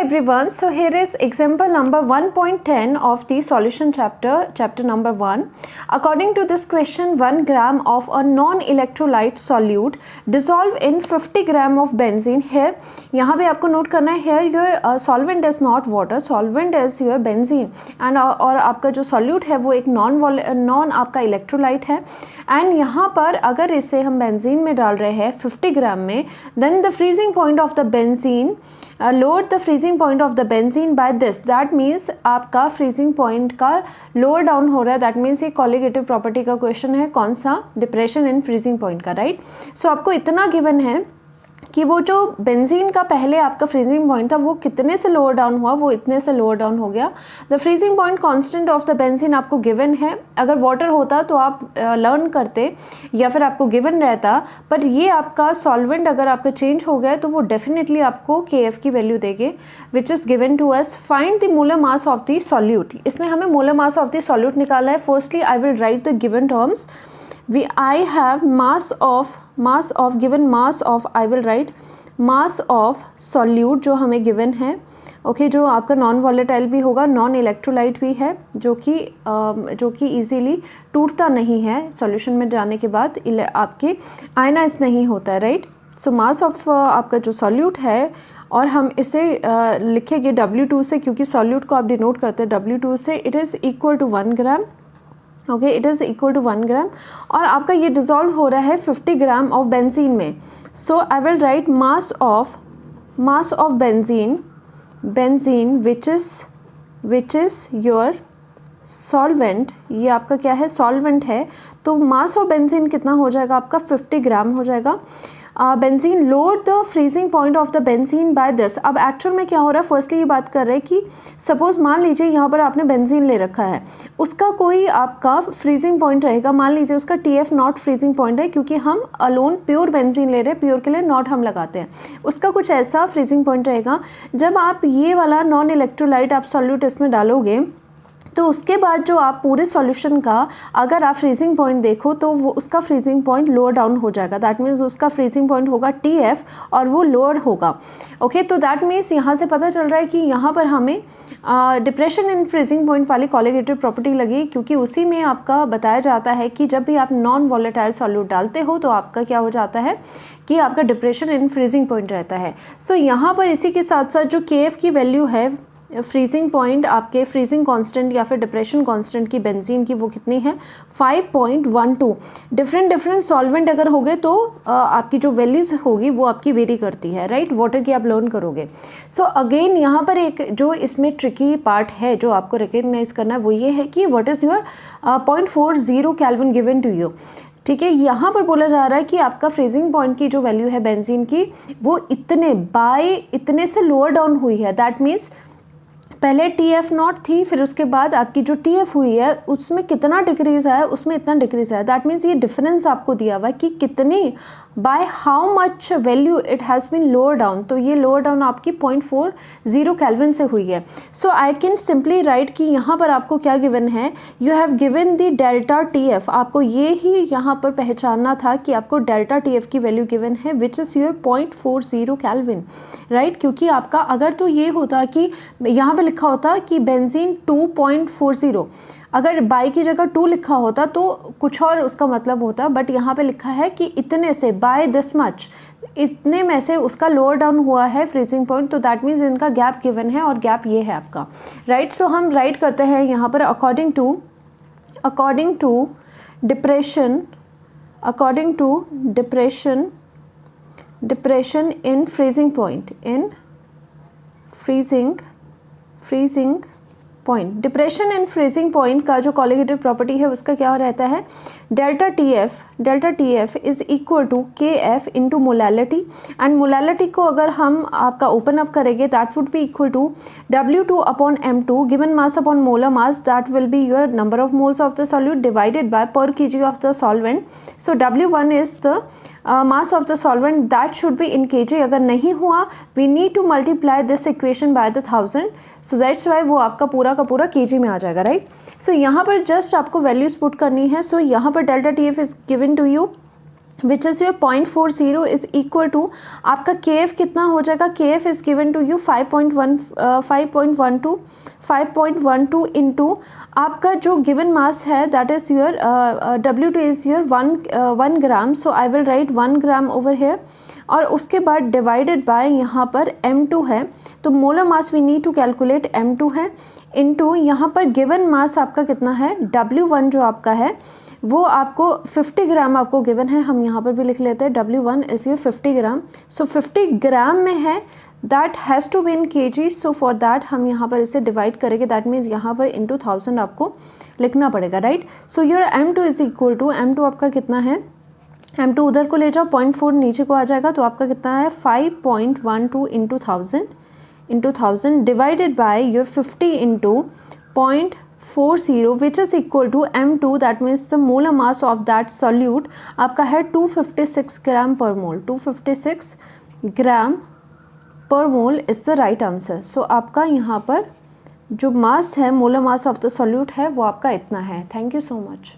everyone, so here is example number 1.10 of the solution chapter number 1. According to this question, 1 gram of a non-electrolyte solute dissolve in 50 gram of benzene. Here यहाँ पे आपको note करना है, here your solvent is not water, solvent is your benzene and और आपका जो solute है वो एक non आपका electrolyte है and यहाँ पर अगर इसे हम बेंजीन में डाल रहे हैं 50 ग्राम में, then the freezing point of the benzene lower the freezing point of the benzene by this, that means आपका freezing point का lower down हो रहा है, that means ये colligative property का question है, कौन सा, depression in freezing point का, right? So आपको इतना given है कि वो जो बेंजीन का पहले आपका फ्रीजिंग पॉइंट था वो कितने से लोअर डाउन हुआ, वो इतने से लोअर डाउन हो गया. The freezing point constant of the benzene आपको गिवन है. अगर वाटर होता तो आप लर्न करते या फिर आपको गिवन रहता, पर ये आपका सॉल्वेंट अगर आपका चेंज हो गया तो वो डेफिनेटली आपको KF की वैल्यू देंगे which is given to us. Find the molar mass of the solute. इसमें हमें molar mass of the solute निकालना है. Firstly I will write the given terms. I have mass of given mass of, I will write mass of solute जो हमें given है. Okay जो आपका non volatile भी होगा, नॉन इलेक्ट्रोलाइट भी है, जो कि इजीली टूटता नहीं है सॉल्यूशन में जाने के बाद, आपके आयनाइज नहीं होता है, राइट. सो मास ऑफ आपका जो सॉल्यूट है, और हम इसे लिखेंगे W2 से, क्योंकि सॉल्यूट को आप डिनोट करते हैं W2 से. It is equal to 1 gram. Okay it is equal to 1 gram और आपका ये डिज़ोल्व हो रहा है 50 ग्राम ऑफ बेंजीन में. So I will write mass of benzene which is your solvent. ये आपका क्या है, सॉल्वेंट है. तो मास ऑफ बेंजीन कितना हो जाएगा आपका, 50 ग्राम हो जाएगा. Benzene lower the freezing point of the benzene by this. अब एक्चुअल में क्या हो रहा है, फर्स्टली ये बात कर रहे हैं कि सपोज मान लीजिए यहाँ पर आपने बेंजीन ले रखा है, उसका कोई आपका फ्रीजिंग पॉइंट रहेगा, मान लीजिए उसका TF नॉट फ्रीजिंग पॉइंट है, क्योंकि हम अलोन प्योर बेंजीन ले रहे हैं, प्योर के लिए नॉट हम लगाते हैं. उसका कुछ ऐसा फ्रीजिंग पॉइंट रहेगा. जब आप ये वाला नॉन इलेक्ट्रोलाइट आप सॉल्यूट इसमें डालोगे तो उसके बाद जो आप पूरे सॉल्यूशन का अगर आप फ्रीजिंग पॉइंट देखो तो वो उसका फ्रीजिंग पॉइंट लोअर डाउन हो जाएगा. दैट मीन्स उसका फ्रीजिंग पॉइंट होगा TF और वो लोअर होगा. ओके तो दैट मीन्स यहाँ से पता चल रहा है कि यहाँ पर हमें डिप्रेशन इन फ्रीजिंग पॉइंट वाली कॉलिगेटिव प्रॉपर्टी लगी, क्योंकि उसी में आपका बताया जाता है कि जब भी आप नॉन वॉलेटाइल सॉल्यूट डालते हो तो आपका क्या हो जाता है कि आपका डिप्रेशन इन फ्रीजिंग पॉइंट रहता है. सो यहाँ पर इसी के साथ साथ जो KF की वैल्यू है, फ्रीजिंग पॉइंट आपके फ्रीजिंग कांस्टेंट या फिर डिप्रेशन कांस्टेंट की बेंजीन की, वो कितनी है 5.12. डिफरेंट सॉल्वेंट अगर हो गए तो आपकी जो वैल्यूज़ होगी वो आपकी वेरी करती है, राइट. वाटर की आप लर्न करोगे. सो अगेन यहाँ पर एक जो इसमें ट्रिकी पार्ट है जो आपको रिकग्नाइज करना है वो ये है कि what is your 0.40 kelvin given to you. ठीक है, यहाँ पर बोला जा रहा है कि आपका फ्रीजिंग पॉइंट की जो वैल्यू है बेंजीन की वो इतने से लोअर डाउन हुई है. दैट मीन्स पहले TF नॉट थी, फिर उसके बाद आपकी जो TF हुई है उसमें कितना डिक्रीज़ है, उसमें इतना डिक्रीज़ है. दैट मीन्स ये डिफरेंस आपको दिया हुआ है कि कितनी by how much value it has been lower down. तो ये लोअर डाउन आपकी 0.40 केल्विन से हुई है. सो आई कैन सिंपली राइट कि यहाँ पर आपको क्या गिवन है, you have given the delta TF. आपको ये ही यहाँ पर पहचानना था कि आपको डेल्टा TF की वैल्यू गिवन है विच इज़ योर 0.40 केल्विन, राइट. क्योंकि आपका अगर तो ये होता कि यहाँ पर लिखा होता कि बेंजीन 2.40, अगर बाई की जगह 2 लिखा होता तो कुछ और उसका मतलब होता, बट यहाँ पे लिखा है कि इतने से बाय दिस मच, इतने में से उसका लोअर डाउन हुआ है फ्रीजिंग पॉइंट. तो दैट मीन्स इनका गैप गिवन है और गैप ये है आपका, राइट. सो हम राइट करते हैं यहाँ पर according to depression in freezing point. Depression in freezing point का जो कॉलिगेटिव प्रॉपर्टी है उसका क्या रहता है, delta TF is equal to KF into molality. And molality को अगर हम आपका ओपन अप करेंगे that would be equal to W2 upon M2 given mass upon molar mass, that will be your number of moles of the solute divided by per kg of the solvent. So W1 is the mass of the solvent, that should be in kg. अगर नहीं हुआ we need to multiply this equation by the 1000. So that's why वो आपका पूरा का पूरा kg में आ जाएगा, राइट. सो यहाँ पर जस्ट आपको वैल्यूज पुट करनी है. सो यहाँ पर delta TF is given to you which is your 0.40 is equal to आपका के एफ कितना हो जाएगा, K F is given to you 5.12 into आपका जो गिवन मास है that is your W2 is your 1 gram, so I will write 1 gram over here, और उसके बाद डिवाइडेड बाय यहाँ पर M2 है, तो molar mass we need to calculate M2 है, इनटू यहाँ पर गिवन मास आपका कितना है, W1 जो आपका है वो आपको 50 ग्राम आपको गिवन है, हम यहाँ पर भी लिख लेते हैं W1 is your 50 gram, so 50 gram में है that has to be in kg, so for that हम यहाँ पर इसे डिवाइड करेंगे, दैट मीन्स यहाँ पर इंटू 1000 आपको लिखना पड़ेगा, right. So your M2 is equal to, M2 आपका कितना है, M2 उधर को ले जाओ, 0.4 नीचे को आ जाएगा, तो आपका कितना है 5.12 into 1000 divided by your 50 into 0.40 which is equal to M2, that means the molar mass of that solute आपका है 256 gram per mole, 256 gram per mole is the right answer. So आपका यहाँ पर जो मास है, molar mass of the solute है, वो आपका इतना है। Thank you so much.